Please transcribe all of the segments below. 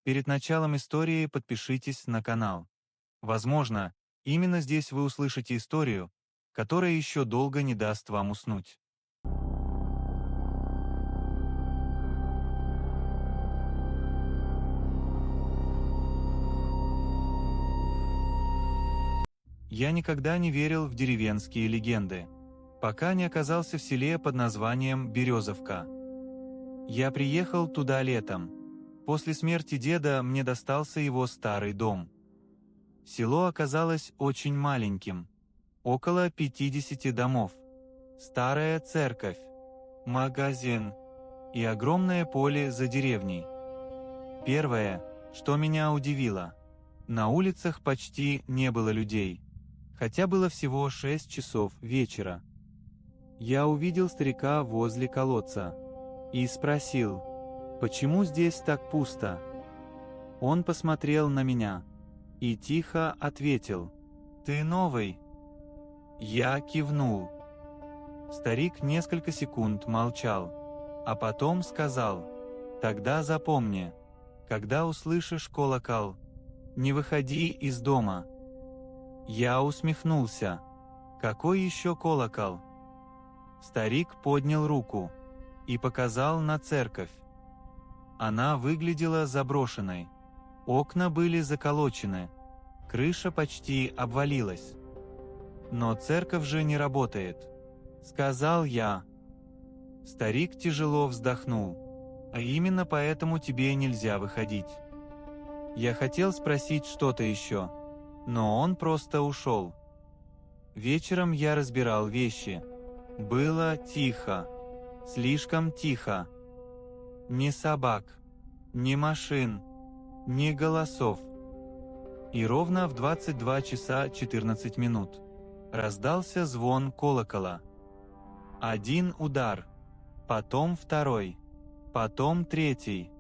Перед началом истории подпишитесь на канал. Возможно, именно здесь вы услышите историю, которая еще долго не даст вам уснуть. Я никогда не верил в деревенские легенды, пока не оказался в селе под названием Березовка. Я приехал туда летом. После смерти деда мне достался его старый дом. Село оказалось очень маленьким, около 50 домов, старая церковь, магазин и огромное поле за деревней. Первое, что меня удивило, на улицах почти не было людей, хотя было всего 6 часов вечера. Я увидел старика возле колодца и спросил, почему здесь так пусто? Он посмотрел на меня и тихо ответил: «Ты новый?» Я кивнул. Старик несколько секунд молчал, а потом сказал: «Тогда запомни, когда услышишь колокол, не выходи из дома». Я усмехнулся. «Какой еще колокол?» Старик поднял руку и показал на церковь. Она выглядела заброшенной. Окна были заколочены, крыша почти обвалилась. «Но церковь же не работает», — сказал я. Старик тяжело вздохнул. «А именно поэтому тебе нельзя выходить». Я хотел спросить что-то еще, но он просто ушел. Вечером я разбирал вещи. Было тихо, слишком тихо. Ни собак, ни машин, ни голосов. И ровно в 22 часа 14 минут раздался звон колокола. Один удар, потом второй, потом третий.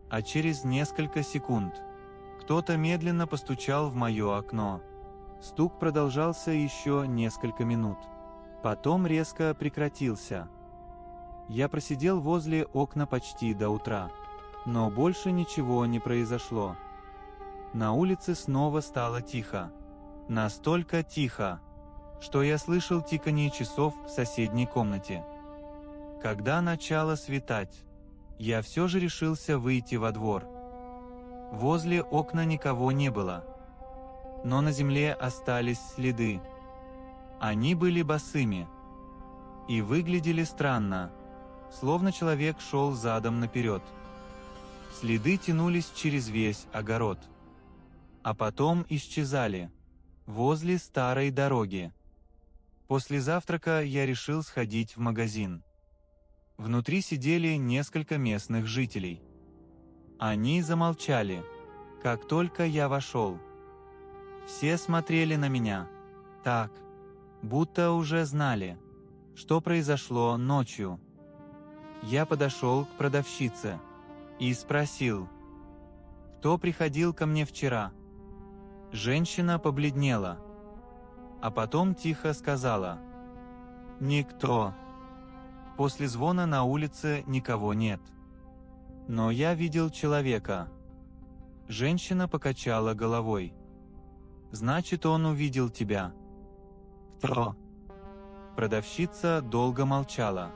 А через несколько секунд кто-то медленно постучал в мое окно. Стук продолжался еще несколько минут. Потом резко прекратился. Я просидел возле окна почти до утра, но больше ничего не произошло. На улице снова стало тихо. Настолько тихо, что я слышал тиканье часов в соседней комнате. Когда начало светать, я все же решился выйти во двор. Возле окна никого не было, но на земле остались следы. Они были босыми и выглядели странно, словно человек шел задом наперед. Следы тянулись через весь огород, а потом исчезали возле старой дороги. После завтрака я решил сходить в магазин. Внутри сидели несколько местных жителей. Они замолчали, как только я вошел. Все смотрели на меня так, будто уже знали, что произошло ночью. Я подошел к продавщице и спросил: «Кто приходил ко мне вчера?» Женщина побледнела, а потом тихо сказала: «Никто». После звона на улице никого нет. Но я видел человека. Женщина покачала головой. «Значит, он увидел тебя». «Кто?» Продавщица долго молчала.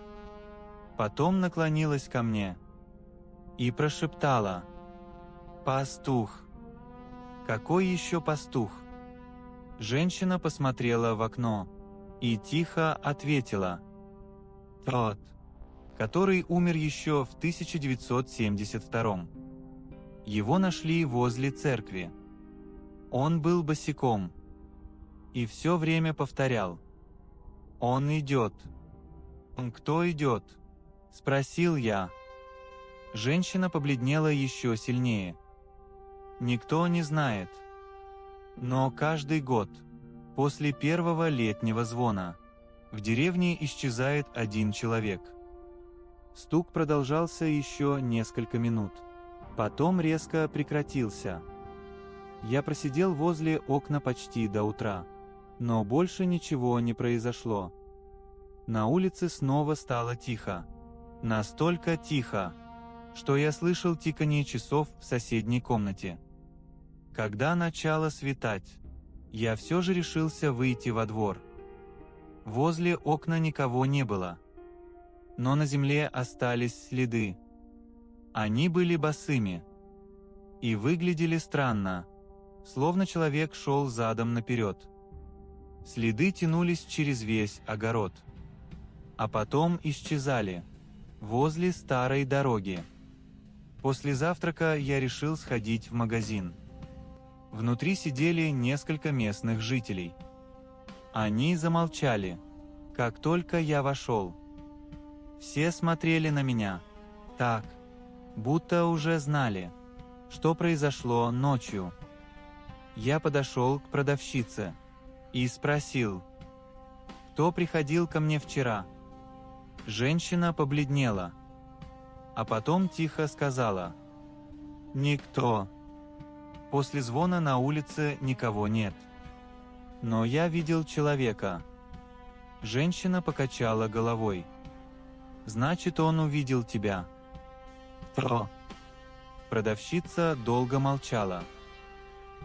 Потом наклонилась ко мне и прошептала: «Пастух». «Какой еще пастух?» Женщина посмотрела в окно и тихо ответила: «Тот, который умер еще в 1972-м. Его нашли возле церкви. Он был босиком и все время повторял: «Он идет». «Кто идет?» – спросил я. Женщина побледнела еще сильнее. «Никто не знает. Но каждый год, после первого летнего звона, в деревне исчезает один человек». Стук продолжался еще несколько минут. Потом резко прекратился. Я просидел возле окна почти до утра, но больше ничего не произошло. На улице снова стало тихо. Настолько тихо, что я слышал тиканье часов в соседней комнате. Когда начало светать, я все же решился выйти во двор. Возле окна никого не было, но на земле остались следы. Они были босыми и выглядели странно, словно человек шел задом наперед. Следы тянулись через весь огород, а потом исчезали возле старой дороги. После завтрака я решил сходить в магазин. Внутри сидели несколько местных жителей. Они замолчали, как только я вошел. Все смотрели на меня так, будто уже знали, что произошло ночью. Я подошел к продавщице и спросил, кто приходил ко мне вчера. Женщина побледнела, а потом тихо сказала: «Никто». После звона на улице никого нет. Но я видел человека. Женщина покачала головой. «Значит, он увидел тебя». «Кто?» Продавщица долго молчала.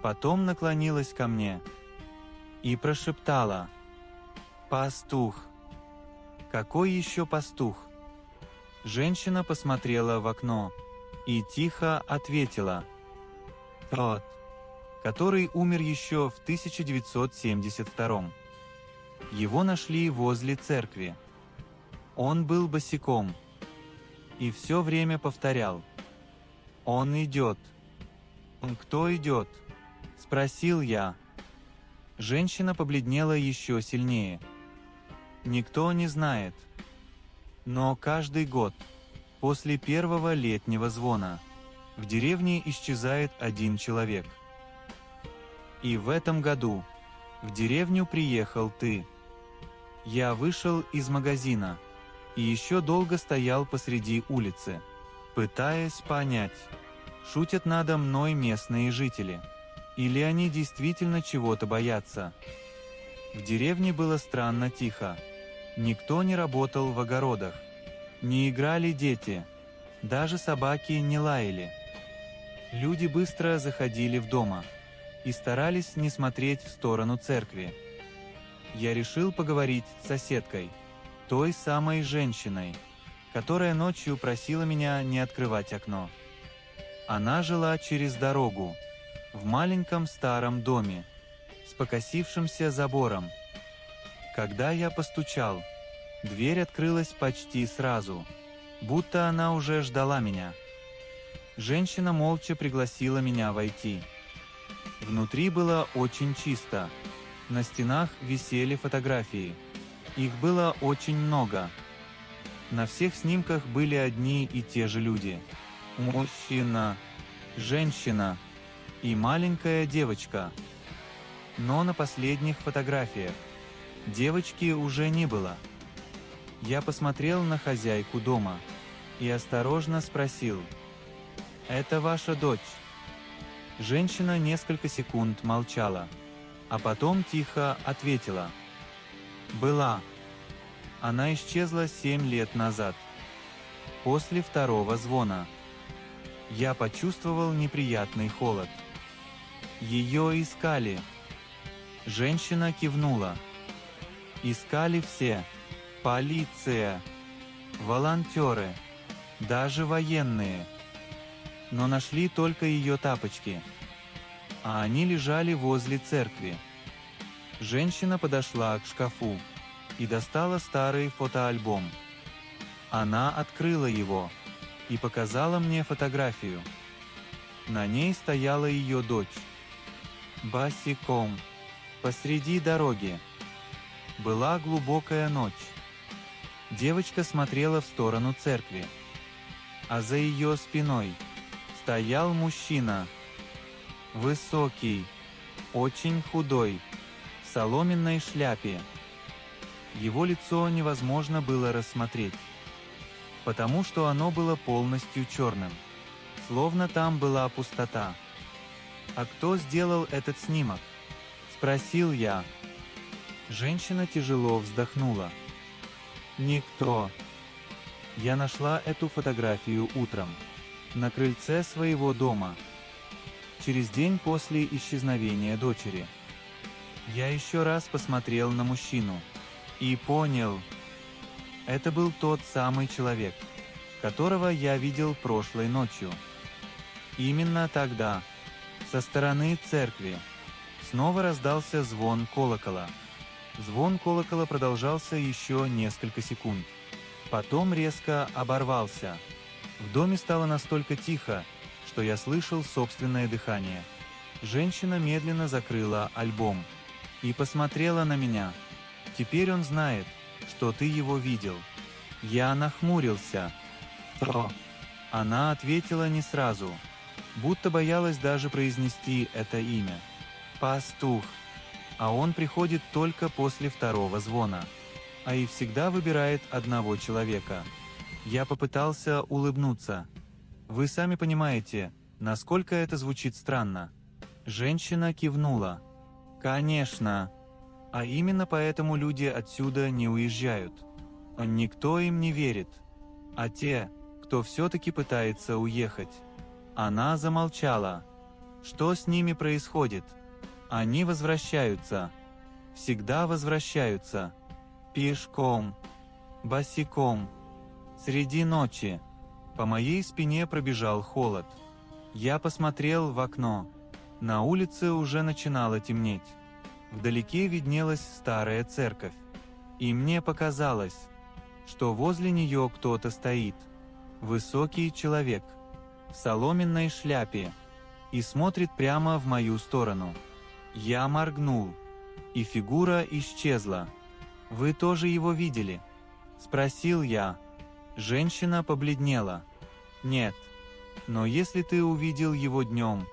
Потом наклонилась ко мне и прошептала: «Пастух». «Какой еще пастух?» Женщина посмотрела в окно и тихо ответила: «Тот, который умер еще в 1972-м. Его нашли возле церкви. Он был босиком и все время повторял: «Он идет». «Кто идет?» – спросил я. Женщина побледнела еще сильнее. «Никто не знает. Но каждый год, после первого летнего звона, в деревне исчезает один человек. И в этом году в деревню приехал ты». Я вышел из магазина и еще долго стоял посреди улицы, пытаясь понять, шутят надо мной местные жители, или они действительно чего-то боятся. В деревне было странно тихо. Никто не работал в огородах, не играли дети, даже собаки не лаяли. Люди быстро заходили в дома и старались не смотреть в сторону церкви. Я решил поговорить с соседкой, той самой женщиной, которая ночью просила меня не открывать окно. Она жила через дорогу, в маленьком старом доме, с покосившимся забором. Когда я постучал, дверь открылась почти сразу, будто она уже ждала меня. Женщина молча пригласила меня войти. Внутри было очень чисто. На стенах висели фотографии. Их было очень много. На всех снимках были одни и те же люди. Мужчина, женщина и маленькая девочка. Но на последних фотографиях девочки уже не было. Я посмотрел на хозяйку дома и осторожно спросил: «Это ваша дочь?» Женщина несколько секунд молчала, а потом тихо ответила: «Была. Она исчезла 7 лет назад, после второго звона». Я почувствовал неприятный холод. Ее искали. Женщина кивнула. Искали все. Полиция, волонтеры, даже военные. Но нашли только ее тапочки, а они лежали возле церкви. Женщина подошла к шкафу и достала старый фотоальбом. Она открыла его и показала мне фотографию. На ней стояла ее дочь, босиком, посреди дороги. Была глубокая ночь. Девочка смотрела в сторону церкви, а за ее спиной стоял мужчина, высокий, очень худой, в соломенной шляпе. Его лицо невозможно было рассмотреть, потому что оно было полностью черным, словно там была пустота. «А кто сделал этот снимок?» – спросил я. Женщина тяжело вздохнула. «Никто. Я нашла эту фотографию утром, на крыльце своего дома. Через день после исчезновения дочери. Я еще раз посмотрел на мужчину и понял, это был тот самый человек, которого я видел прошлой ночью. Именно тогда, со стороны церкви, снова раздался звон колокола. Звон колокола продолжался еще несколько секунд. Потом резко оборвался. В доме стало настолько тихо, что я слышал собственное дыхание. Женщина медленно закрыла альбом и посмотрела на меня. «Теперь он знает, что ты его видел». Я нахмурился. «Кто?» Она ответила не сразу, будто боялась даже произнести это имя. «Пастух». А он приходит только после второго звона. А и всегда выбирает одного человека. Я попытался улыбнуться. Вы сами понимаете, насколько это звучит странно. Женщина кивнула. Конечно. А именно поэтому люди отсюда не уезжают. Никто им не верит. А те, кто все-таки пытается уехать. Она замолчала. Что с ними происходит? Они возвращаются. Всегда возвращаются. Пешком. Босиком. Среди ночи. По моей спине пробежал холод. Я посмотрел в окно. На улице уже начинало темнеть. Вдалеке виднелась старая церковь. И мне показалось, что возле нее кто-то стоит. Высокий человек. В соломенной шляпе. И смотрит прямо в мою сторону. Я моргнул. И фигура исчезла. «Вы тоже его видели?» – спросил я. Женщина побледнела. «Нет. Но если ты увидел его днем,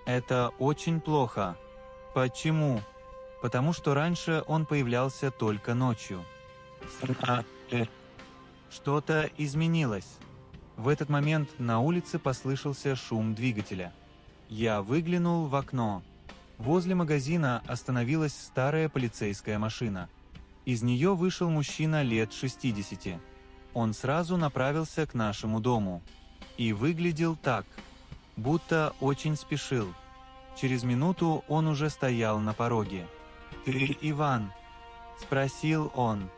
это очень плохо». «Почему?» «Потому что раньше он появлялся только ночью». Что-то изменилось. В этот момент на улице послышался шум двигателя. Я выглянул в окно. Возле магазина остановилась старая полицейская машина. Из нее вышел мужчина лет 60. Он сразу направился к нашему дому. И выглядел так, будто очень спешил. Через минуту он уже стоял на пороге. «Ты Иван?» – спросил он.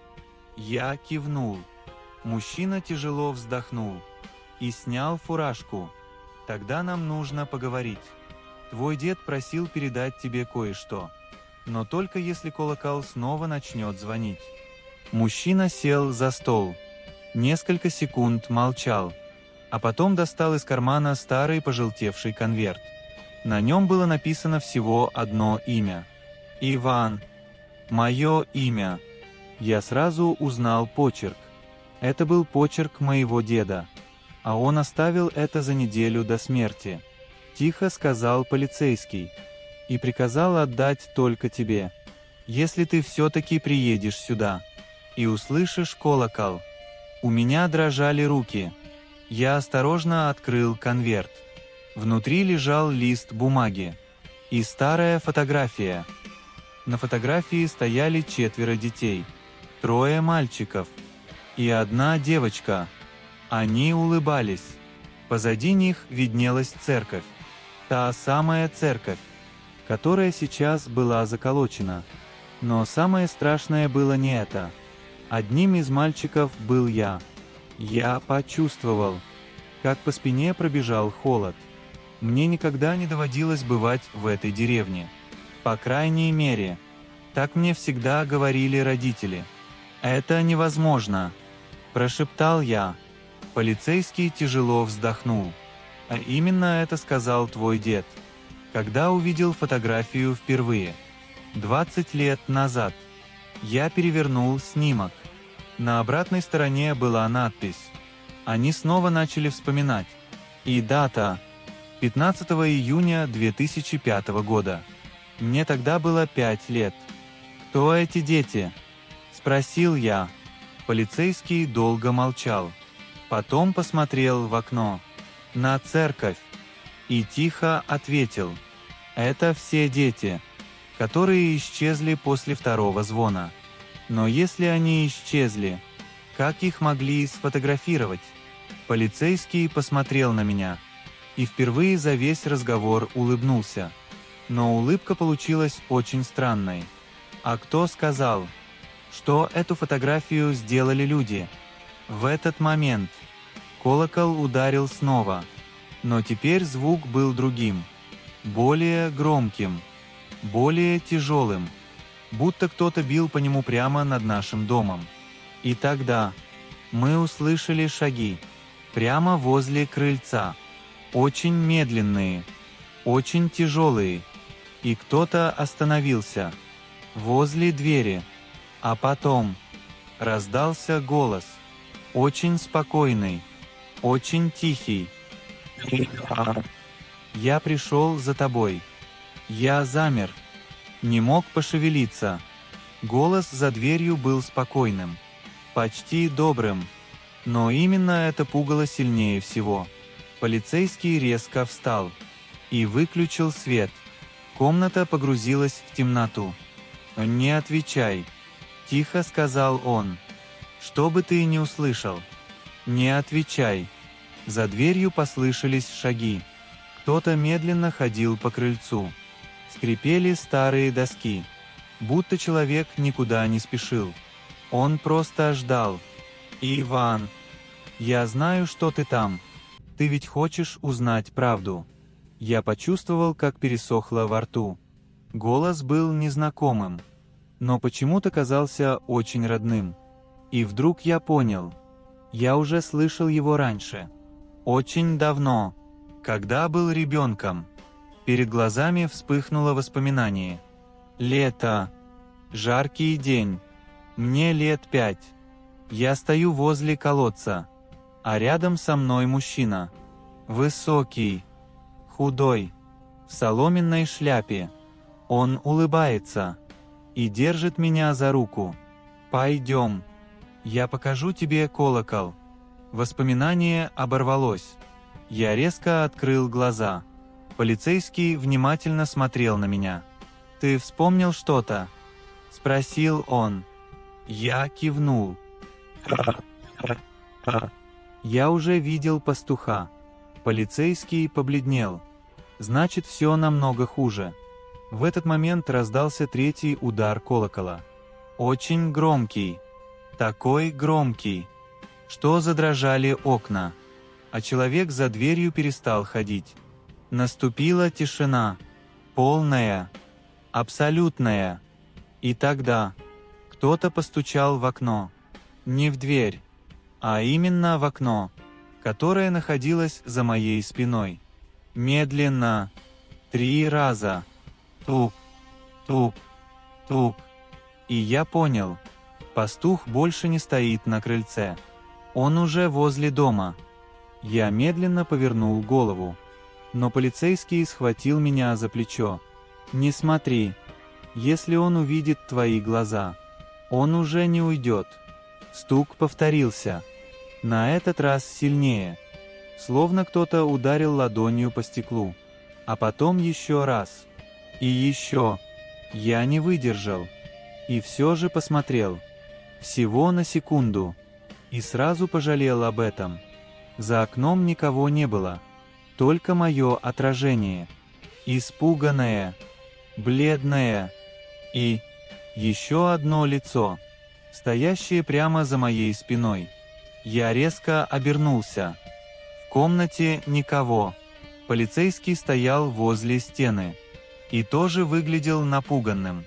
Я кивнул. Мужчина тяжело вздохнул и снял фуражку. «Тогда нам нужно поговорить. Твой дед просил передать тебе кое-что. Но только если колокол снова начнет звонить». Мужчина сел за стол. Несколько секунд молчал. А потом достал из кармана старый пожелтевший конверт. На нем было написано всего одно имя. «Иван». Мое имя. Я сразу узнал почерк. Это был почерк моего деда. А он оставил это за неделю до смерти. Тихо сказал полицейский. И приказал отдать только тебе. Если ты все-таки приедешь сюда и услышишь колокол. У меня дрожали руки. Я осторожно открыл конверт. Внутри лежал лист бумаги и старая фотография. На фотографии стояли 4 детей, 3 мальчиков и 1 девочка. Они улыбались. Позади них виднелась церковь. Та самая церковь, которая сейчас была заколочена. Но самое страшное было не это. Одним из мальчиков был я. Я почувствовал, как по спине пробежал холод. Мне никогда не доводилось бывать в этой деревне. По крайней мере, так мне всегда говорили родители. «Это невозможно», – прошептал я. Полицейский тяжело вздохнул. «А именно это сказал твой дед, когда увидел фотографию впервые. 20 лет назад. Я перевернул снимок. На обратной стороне была надпись. Они снова начали вспоминать. И дата – 15 июня 2005 года. Мне тогда было 5 лет. «Кто эти дети?» – спросил я. Полицейский долго молчал. Потом посмотрел в окно. На церковь. И тихо ответил. «Это все дети, которые исчезли после второго звона. Но если они исчезли, как их могли сфотографировать?» Полицейский посмотрел на меня и впервые за весь разговор улыбнулся. Но улыбка получилась очень странной. А кто сказал, что эту фотографию сделали люди? В этот момент колокол ударил снова, но теперь звук был другим, более громким, более тяжелым, будто кто-то бил по нему прямо над нашим домом. И тогда мы услышали шаги прямо возле крыльца, очень медленные, очень тяжелые, и кто-то остановился возле двери, а потом раздался голос, очень спокойный, очень тихий. «Я пришел за тобой». Я замер, не мог пошевелиться. Голос за дверью был спокойным, почти добрым, но именно это пугало сильнее всего. Полицейский резко встал и выключил свет. Комната погрузилась в темноту. «Не отвечай», – тихо сказал он. «Что бы ты ни услышал, не отвечай». За дверью послышались шаги. Кто-то медленно ходил по крыльцу. Скрипели старые доски, будто человек никуда не спешил. Он просто ждал. «Иван, я знаю, что ты там. Ты ведь хочешь узнать правду». Я почувствовал, как пересохло во рту. Голос был незнакомым, но почему-то казался очень родным. И вдруг я понял. Я уже слышал его раньше. Очень давно, когда был ребенком. Перед глазами вспыхнуло воспоминание. Лето. Жаркий день. Мне лет 5. Я стою возле колодца, а рядом со мной мужчина. Высокий, худой, в соломенной шляпе. Он улыбается и держит меня за руку. «Пойдем. Я покажу тебе колокол». Воспоминание оборвалось. Я резко открыл глаза. Полицейский внимательно смотрел на меня. «Ты вспомнил что-то?» – спросил он. Я кивнул. Я уже видел пастуха. Полицейский побледнел. Значит, все намного хуже. В этот момент раздался третий удар колокола. Очень громкий. Такой громкий, что задрожали окна, а человек за дверью перестал ходить. Наступила тишина, полная, абсолютная. И тогда кто-то постучал в окно. Не в дверь, а именно в окно, которое находилось за моей спиной. Медленно, 3 раза. Тук, тук, тук. И я понял, пастух больше не стоит на крыльце. Он уже возле дома. Я медленно повернул голову, но полицейский схватил меня за плечо. «Не смотри. Если он увидит твои глаза, он уже не уйдет». Стук повторился. На этот раз сильнее, словно кто-то ударил ладонью по стеклу. А потом еще раз. И еще. Я не выдержал. И все же посмотрел. Всего на секунду. И сразу пожалел об этом. За окном никого не было. Только мое отражение. Испуганное, бледное и еще одно лицо, стоящее прямо за моей спиной. Я резко обернулся. В комнате никого. Полицейский стоял возле стены и тоже выглядел напуганным.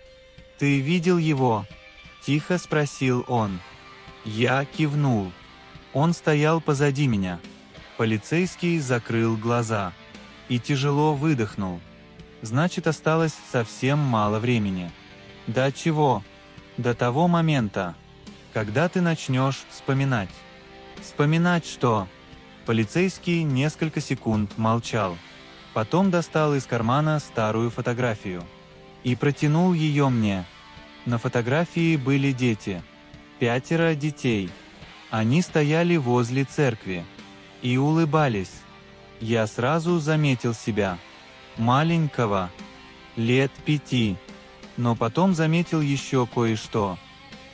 «Ты видел его?» – тихо спросил он. Я кивнул. Он стоял позади меня. Полицейский закрыл глаза и тяжело выдохнул. Значит, осталось совсем мало времени. До чего? До того момента, когда ты начнешь вспоминать. Вспоминать что? Полицейский несколько секунд молчал. Потом достал из кармана старую фотографию и протянул ее мне. На фотографии были дети. 5 детей. Они стояли возле церкви и улыбались. Я сразу заметил себя. Маленького, лет 5. Но потом заметил еще кое-что.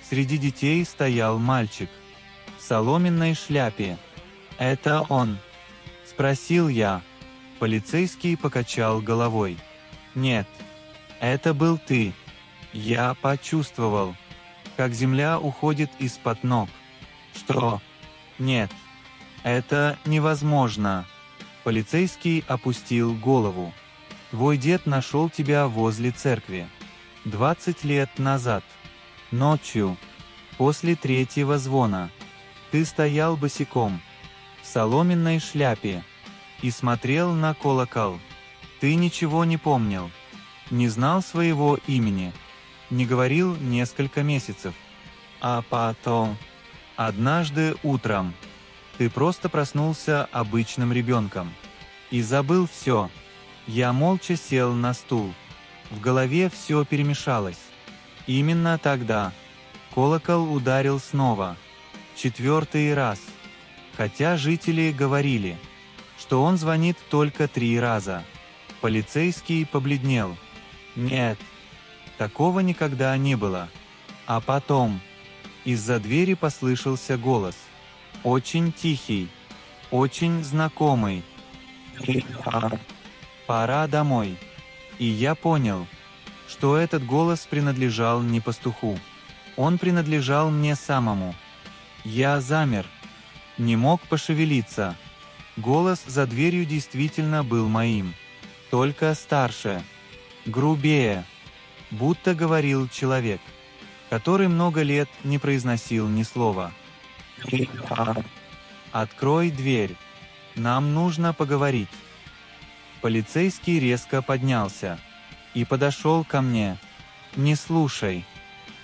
Среди детей стоял мальчик в соломенной шляпе «Это он?» – спросил я. Полицейский покачал головой. «Нет, это был ты. Я почувствовал, как земля уходит из-под ног». «Что?» «Нет, это невозможно». Полицейский опустил голову. «Твой дед нашел тебя возле церкви. 20 лет назад. Ночью, после 3-го звона. Ты стоял босиком, в соломенной шляпе, и смотрел на колокол. Ты ничего не помнил, не знал своего имени, не говорил несколько месяцев. А потом, однажды утром, ты просто проснулся обычным ребенком и забыл все. Я молча сел на стул. В голове все перемешалось. Именно тогда колокол ударил снова, 4-й раз, хотя жители говорили, что он звонит только 3 раза. Полицейский побледнел. Нет, такого никогда не было. А потом из-за двери послышался голос. Очень тихий, очень знакомый. «Пора домой». И я понял, что этот голос принадлежал не пастуху. Он принадлежал мне самому. Я замер, не мог пошевелиться. Голос за дверью действительно был моим, только старше, грубее, будто говорил человек, который много лет не произносил ни слова. «Открой дверь, нам нужно поговорить». Полицейский резко поднялся и подошел ко мне. «Не слушай».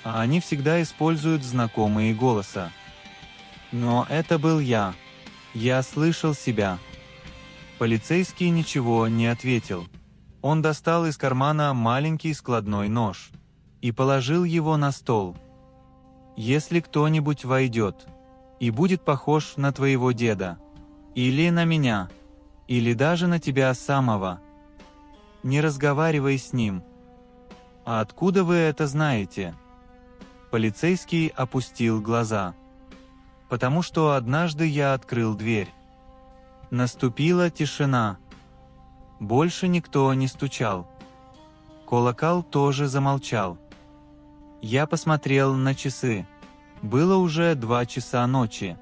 А они всегда используют знакомые голоса. Но это был я. Я слышал себя. Полицейский ничего не ответил. Он достал из кармана маленький складной нож и положил его на стол. «Если кто-нибудь войдет и будет похож на твоего деда, или на меня, или даже на тебя самого, не разговаривай с ним». «А откуда вы это знаете?» Полицейский опустил глаза. «Потому что однажды я открыл дверь». Наступила тишина. Больше никто не стучал. Колокол тоже замолчал. Я посмотрел на часы. Было уже 2 часа ночи.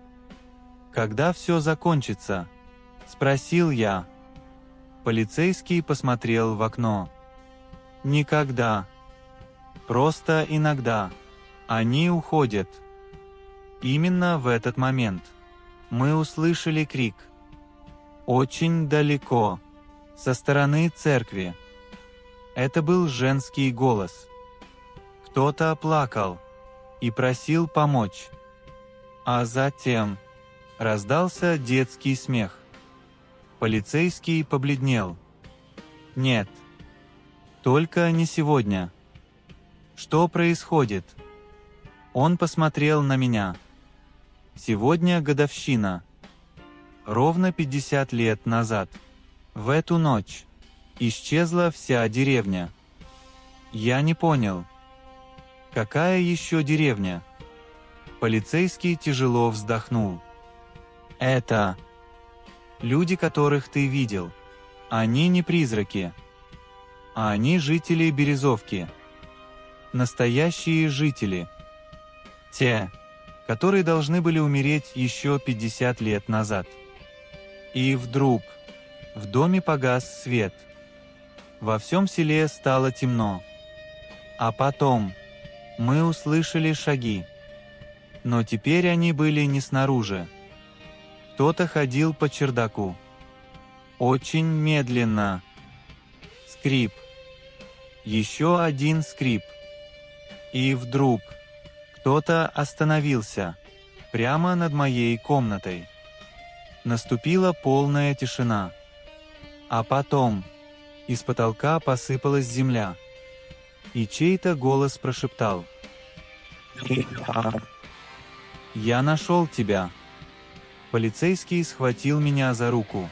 «Когда все закончится?» – спросил я. Полицейский посмотрел в окно. «Никогда. Просто иногда. Они уходят». Именно в этот момент мы услышали крик. Очень далеко, со стороны церкви. Это был женский голос. Кто-то плакал и просил помочь. А затем раздался детский смех. Полицейский побледнел. «Нет, только не сегодня. Что происходит?» Он посмотрел на меня. «Сегодня годовщина. Ровно 50 лет назад, в эту ночь, исчезла вся деревня. Я не понял. Какая еще деревня?» Полицейский тяжело вздохнул. «Это люди, которых ты видел. Они не призраки. А они жители Березовки. Настоящие жители. Те, которые должны были умереть еще 50 лет назад. И вдруг в доме погас свет. Во всем селе стало темно. А потом мы услышали шаги. Но теперь они были не снаружи. Кто-то ходил по чердаку. Очень медленно. Скрип. Еще один скрип. И вдруг кто-то остановился прямо над моей комнатой. Наступила полная тишина. А потом из потолка посыпалась земля. И чей-то голос прошептал: «Я нашел тебя». Полицейский схватил меня за руку.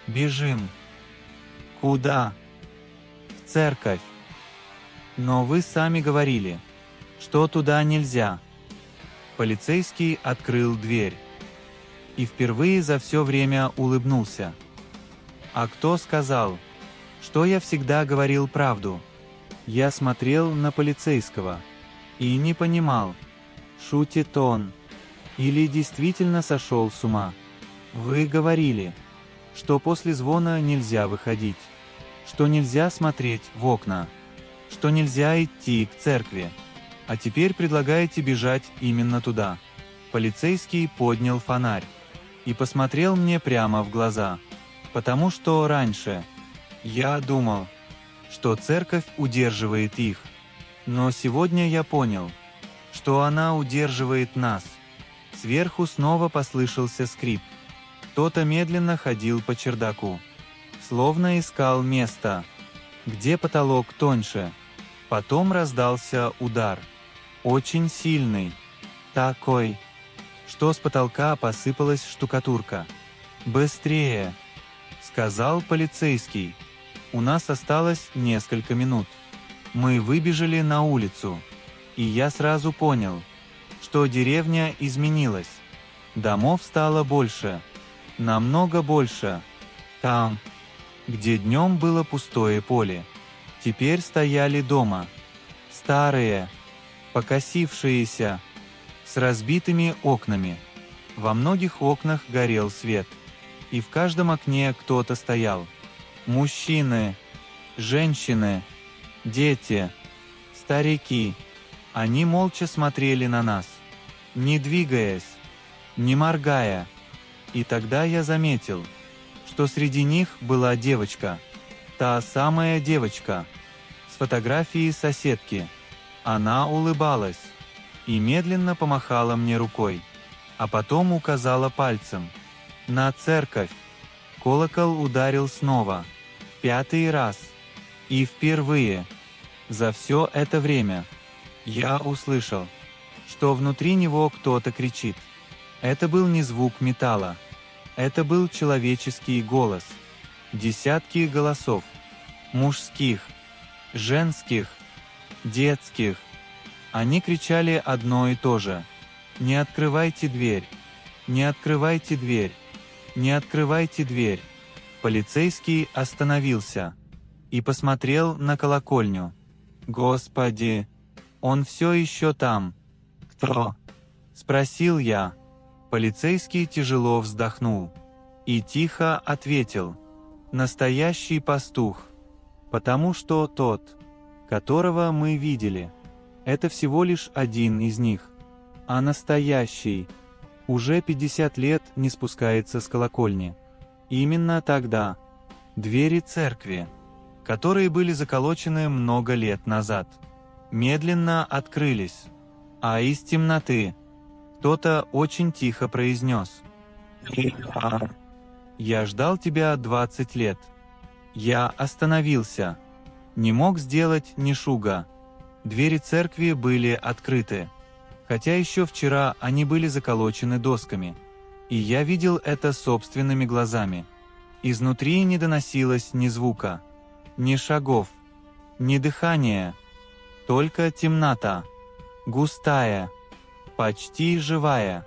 «Бежим». «Куда?» «В церковь». «Но вы сами говорили, что туда нельзя». Полицейский открыл дверь. и впервые за все время улыбнулся. А кто сказал, что я всегда говорил правду? Я смотрел на полицейского и не понимал, шутит он или действительно сошел с ума. Вы говорили, что после звона нельзя выходить, что нельзя смотреть в окна, что нельзя идти к церкви, а теперь предлагаете бежать именно туда. Полицейский поднял фонарь и посмотрел мне прямо в глаза, потому что раньше я думал, что церковь удерживает их, но сегодня я понял, что она удерживает нас. Сверху снова послышался скрип. Кто-то медленно ходил по чердаку, словно искал место, где потолок тоньше. Потом раздался удар, очень сильный, такой, что с потолка посыпалась штукатурка. «Быстрее!» – сказал полицейский. У нас осталось несколько минут. Мы выбежали на улицу, и я сразу понял, что деревня изменилась. Домов стало больше, намного больше. Там, где днем было пустое поле, теперь стояли дома. Старые, покосившиеся, с разбитыми окнами. Во многих окнах горел свет, и в каждом окне кто-то стоял. Мужчины, женщины, дети, старики. Они молча смотрели на нас, не двигаясь, не моргая. И тогда я заметил, что среди них была девочка, та самая девочка, с фотографией соседки. Она улыбалась и медленно помахала мне рукой, а потом указала пальцем на церковь. Колокол ударил снова, 5-й раз, и впервые за все это время я услышал, что внутри него кто-то кричит. Это был не звук металла, это был человеческий голос. Десятки голосов, мужских, женских, детских. Они кричали одно и то же: «Не открывайте дверь! Не открывайте дверь! Не открывайте дверь!» Полицейский остановился и посмотрел на колокольню. «Господи, он все еще там!» «Кто?» – спросил я. Полицейский тяжело вздохнул и тихо ответил: «Настоящий пастух, потому что тот, которого мы видели, это всего лишь один из них, а настоящий уже 50 лет не спускается с колокольни». Именно тогда двери церкви, которые были заколочены много лет назад, медленно открылись, а из темноты кто-то очень тихо произнес: «Я ждал тебя 20 лет. Я остановился. Не мог сделать ни шуга. Двери церкви были открыты, хотя еще вчера они были заколочены досками, и я видел это собственными глазами. Изнутри не доносилось ни звука, ни шагов, ни дыхания, только темнота, густая, почти живая.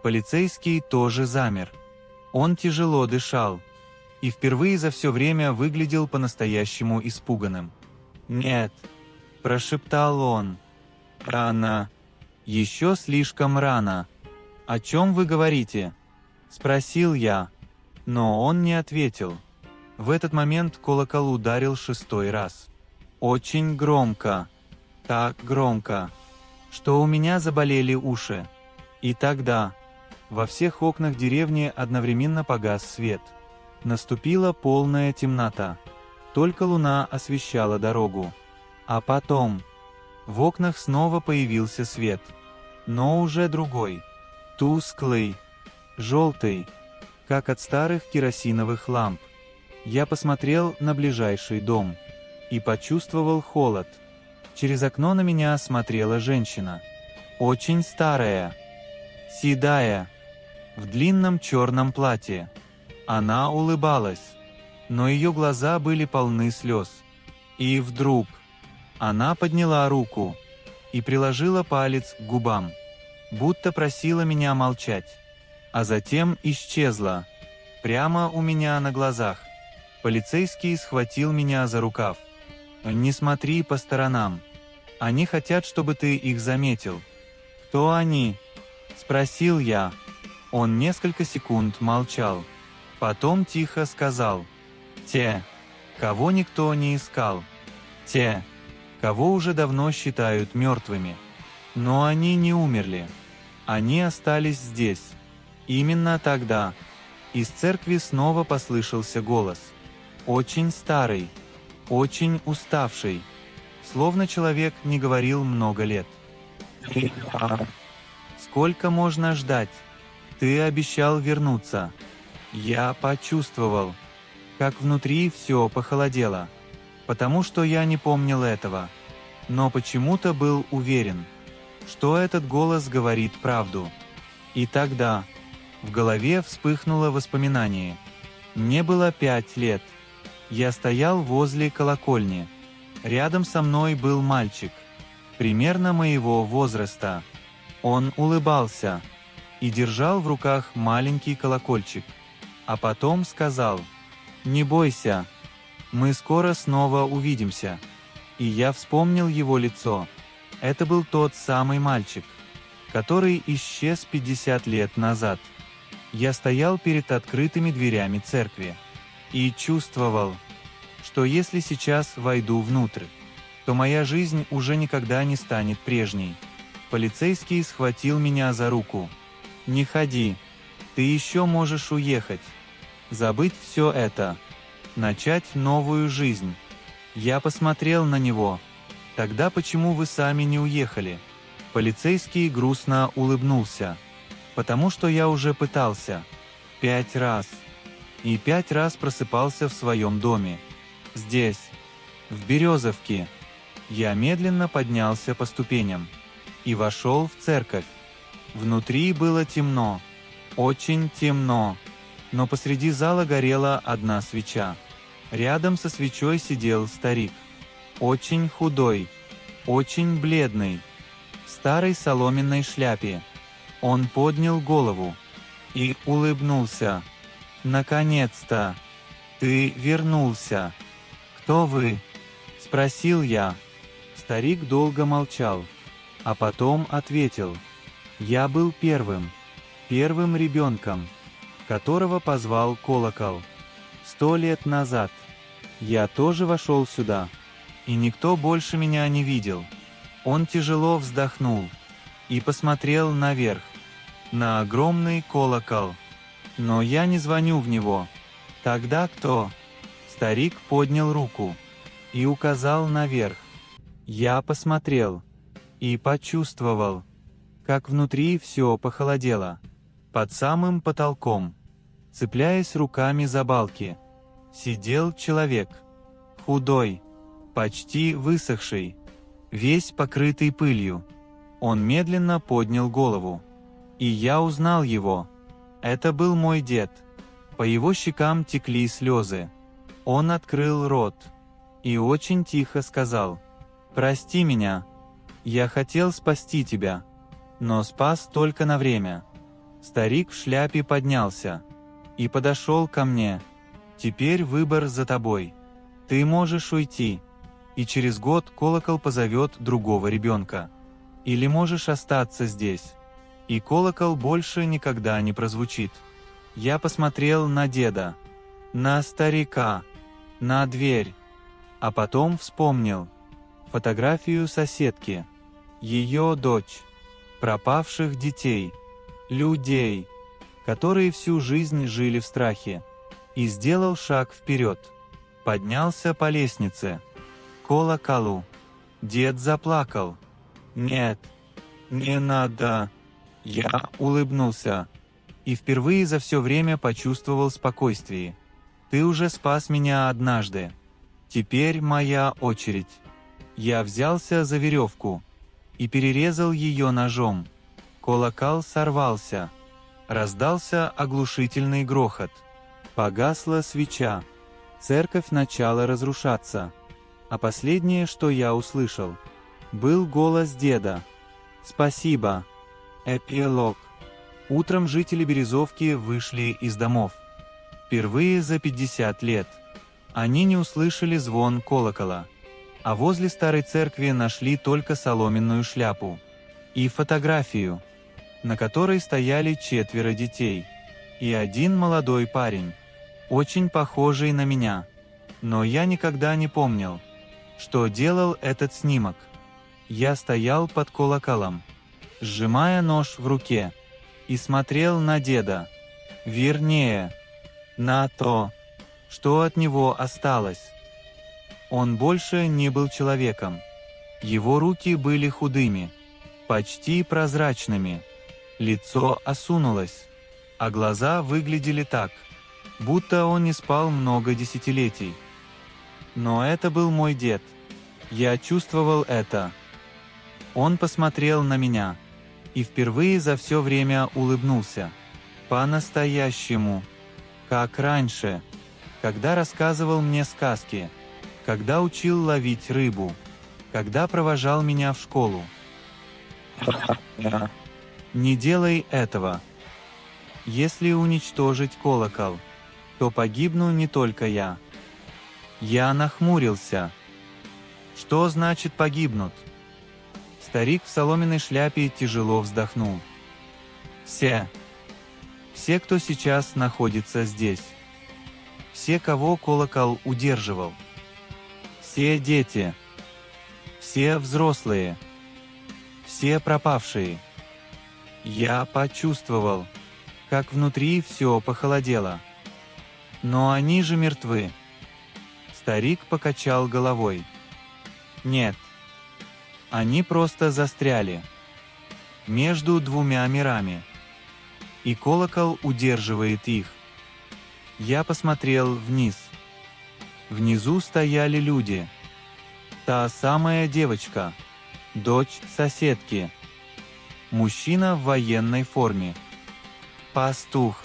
Полицейский тоже замер. Он тяжело дышал и впервые за все время выглядел по-настоящему испуганным. «Нет», – прошептал он, – «рано, еще слишком рано». «О чем вы говорите?» – спросил я, но он не ответил. В этот момент колокол ударил 6-й раз. Очень громко, так громко, что у меня заболели уши. И тогда во всех окнах деревни одновременно погас свет. Наступила полная темнота, только луна освещала дорогу. А потом в окнах снова появился свет, но уже другой, тусклый, желтый, как от старых керосиновых ламп. Я посмотрел на ближайший дом и почувствовал холод. Через окно на меня смотрела женщина, очень старая, седая, в длинном черном платье. Она улыбалась, но ее глаза были полны слез. И вдруг она подняла руку и приложила палец к губам, будто просила меня молчать. а затем исчезла. Прямо у меня на глазах. Полицейский схватил меня за рукав. «Не смотри по сторонам. Они хотят, чтобы ты их заметил». «Кто они?» – спросил я. Он несколько секунд молчал. Потом тихо сказал: «Те, кого никто не искал. Те, кого уже давно считают мертвыми. Но они не умерли. Они остались здесь». Именно тогда из церкви снова послышался голос. Очень старый, очень уставший, словно человек не говорил много лет. «Сколько можно ждать? Ты обещал вернуться». Я почувствовал, как внутри все похолодело, потому что я не помнил этого, но почему-то был уверен, что этот голос говорит правду. И тогда в голове вспыхнуло воспоминание. Мне было 5 лет. Я стоял возле колокольни. Рядом со мной был мальчик, примерно моего возраста. Он улыбался и держал в руках маленький колокольчик, а потом сказал: «Не бойся, мы скоро снова увидимся». И я вспомнил его лицо. Это был тот самый мальчик, который исчез 50 лет назад. Я стоял перед открытыми дверями церкви и чувствовал, что если сейчас войду внутрь, то моя жизнь уже никогда не станет прежней. Полицейский схватил меня за руку. «Не ходи, ты еще можешь уехать, забыть все это, начать новую жизнь». Я посмотрел на него. «Тогда почему вы сами не уехали?» Полицейский грустно улыбнулся. «Потому что я уже пытался. 5 раз. И 5 раз просыпался в своем доме. Здесь, в Березовке». Я медленно поднялся по ступеням и вошел в церковь. Внутри было темно, очень темно, но посреди зала горела одна свеча. Рядом со свечой сидел старик, очень худой, очень бледный, в старой соломенной шляпе. Он поднял голову и улыбнулся. «Наконец-то! Ты вернулся! Кто вы?» – спросил я. Старик долго молчал, а потом ответил: «Я был первым ребенком, которого позвал колокол. 100 лет назад. Я тоже вошел сюда, и никто больше меня не видел». Он тяжело вздохнул и посмотрел наверх, на огромный колокол. «Но я не звоню в него. Тогда кто?» Старик поднял руку и указал наверх. Я посмотрел и почувствовал, как внутри все похолодело. Под самым потолком, цепляясь руками за балки, сидел человек, худой, почти высохший, весь покрытый пылью. Он медленно поднял голову, и я узнал его. Это был мой дед. По его щекам текли слезы. Он открыл рот и очень тихо сказал: «Прости меня. Я хотел спасти тебя, но спас только на время». Старик в шляпе поднялся и подошел ко мне. «Теперь выбор за тобой. Ты можешь уйти, и через год колокол позовет другого ребенка. Или можешь остаться здесь, и колокол больше никогда не прозвучит». Я посмотрел на деда, на старика, на дверь, а потом вспомнил фотографию соседки, ее дочь, пропавших детей, людей, которые всю жизнь жили в страхе, и сделал шаг вперед, поднялся по лестнице, к колоколу. Дед заплакал. «Нет, не надо». Я улыбнулся и впервые за все время почувствовал спокойствие. «Ты уже спас меня однажды. Теперь моя очередь». Я взялся за веревку и перерезал ее ножом. Колокол сорвался. Раздался оглушительный грохот. Погасла свеча. Церковь начала разрушаться. А последнее, что я услышал, был голос деда. «Спасибо. Эпилог». Утром жители Березовки вышли из домов. Впервые за 50 лет. Они не услышали звон колокола. А возле старой церкви нашли только соломенную шляпу и фотографию, на которой стояли 4 детей и один молодой парень, очень похожий на меня. Но я никогда не помнил, что делал этот снимок. Я стоял под колоколом, сжимая нож в руке, и смотрел на деда, вернее, на то, что от него осталось. Он больше не был человеком. Его руки были худыми, почти прозрачными, лицо осунулось, а глаза выглядели так, будто он не спал много десятилетий. Но это был мой дед. Я чувствовал это. Он посмотрел на меня и впервые за все время улыбнулся. По-настоящему. Как раньше, когда рассказывал мне сказки, когда учил ловить рыбу, когда провожал меня в школу. Не делай этого. Если уничтожить колокол, то погибну не только я. Я нахмурился. Что значит погибнут? Старик в соломенной шляпе тяжело вздохнул. Все, кто сейчас находится здесь. Все, кого колокол удерживал. Все дети. Все взрослые. Все пропавшие. Я почувствовал, как внутри все похолодело. Но они же мертвы. Старик покачал головой. Нет. Они просто застряли между двумя мирами, и колокол удерживает их. Я посмотрел вниз. Внизу стояли люди. Та самая девочка, дочь соседки. Мужчина в военной форме. Пастух.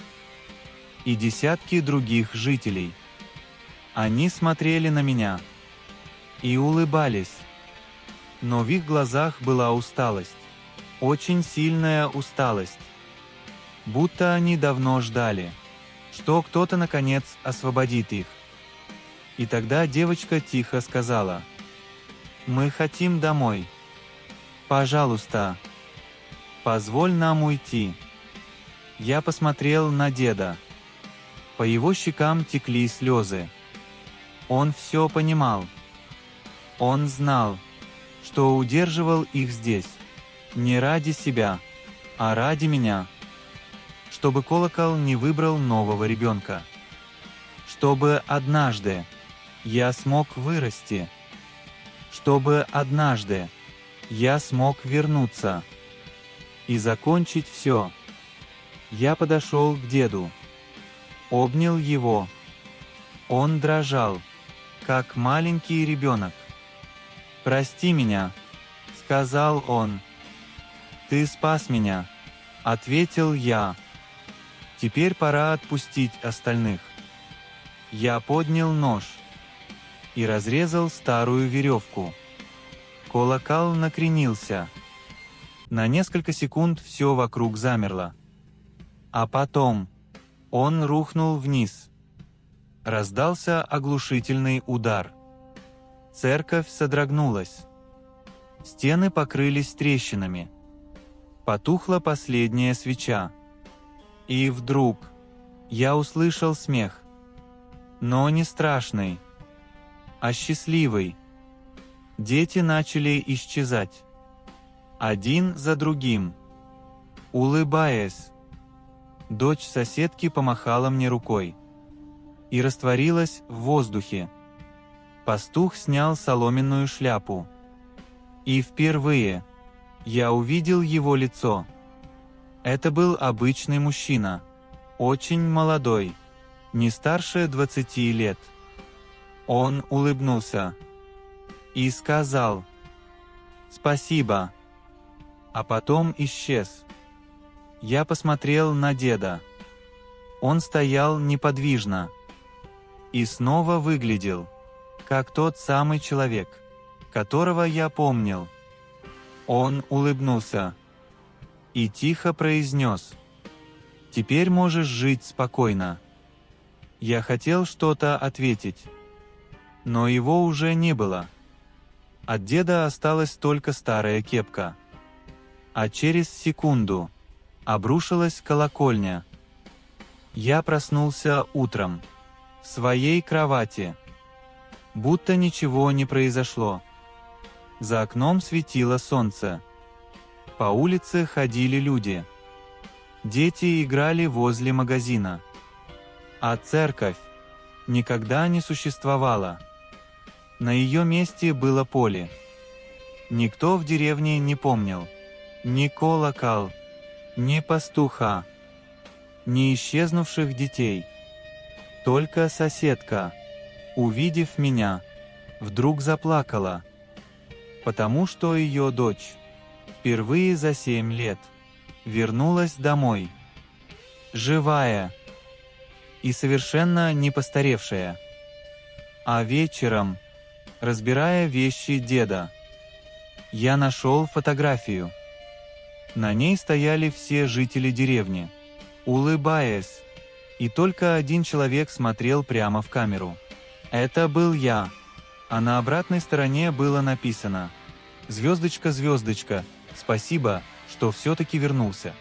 И десятки других жителей. Они смотрели на меня и улыбались. Но в их глазах была усталость. Очень сильная усталость. Будто они давно ждали, что кто-то наконец освободит их. И тогда девочка тихо сказала: «Мы хотим домой. Пожалуйста, позволь нам уйти». Я посмотрел на деда. По его щекам текли слезы. Он все понимал. Он знал, что удерживал их здесь не ради себя, а ради меня. Чтобы колокол не выбрал нового ребенка. Чтобы однажды я смог вырасти. Чтобы однажды я смог вернуться и закончить все. Я подошел к деду, обнял его. Он дрожал, как маленький ребенок. «Прости меня», — сказал он. «Ты спас меня», — ответил я. «Теперь пора отпустить остальных». Я поднял нож и разрезал старую веревку. Колокол накренился. На несколько секунд все вокруг замерло. А потом он рухнул вниз. Раздался оглушительный удар. Церковь содрогнулась. Стены покрылись трещинами. Потухла последняя свеча. И вдруг я услышал смех. Но не страшный, а счастливый. Дети начали исчезать. Один за другим. Улыбаясь. Дочь соседки помахала мне рукой и растворилась в воздухе. Пастух снял соломенную шляпу. И впервые я увидел его лицо. Это был обычный мужчина, очень молодой, не старше 20 лет. Он улыбнулся и сказал «Спасибо», а потом исчез. Я посмотрел на деда. Он стоял неподвижно и снова выглядел как тот самый человек, которого я помнил. Он улыбнулся и тихо произнес: Теперь можешь жить спокойно». Я хотел что-то ответить, но его уже не было. От деда осталась только старая кепка. А через секунду обрушилась колокольня. Я проснулся утром в своей кровати, будто ничего не произошло. За окном светило солнце. По улице ходили люди. Дети играли возле магазина. А церковь никогда не существовала. На ее месте было поле. Никто в деревне не помнил ни колокол, ни пастуха, ни исчезнувших детей. Только соседка, увидев меня, вдруг заплакала, потому что ее дочь впервые за 7 лет вернулась домой, живая и совершенно не постаревшая. А вечером, разбирая вещи деда, я нашел фотографию. На ней стояли все жители деревни, улыбаясь, и только один человек смотрел прямо в камеру. Это был я, а на обратной стороне было написано: «Звездочка, звездочка, спасибо, что все-таки вернулся».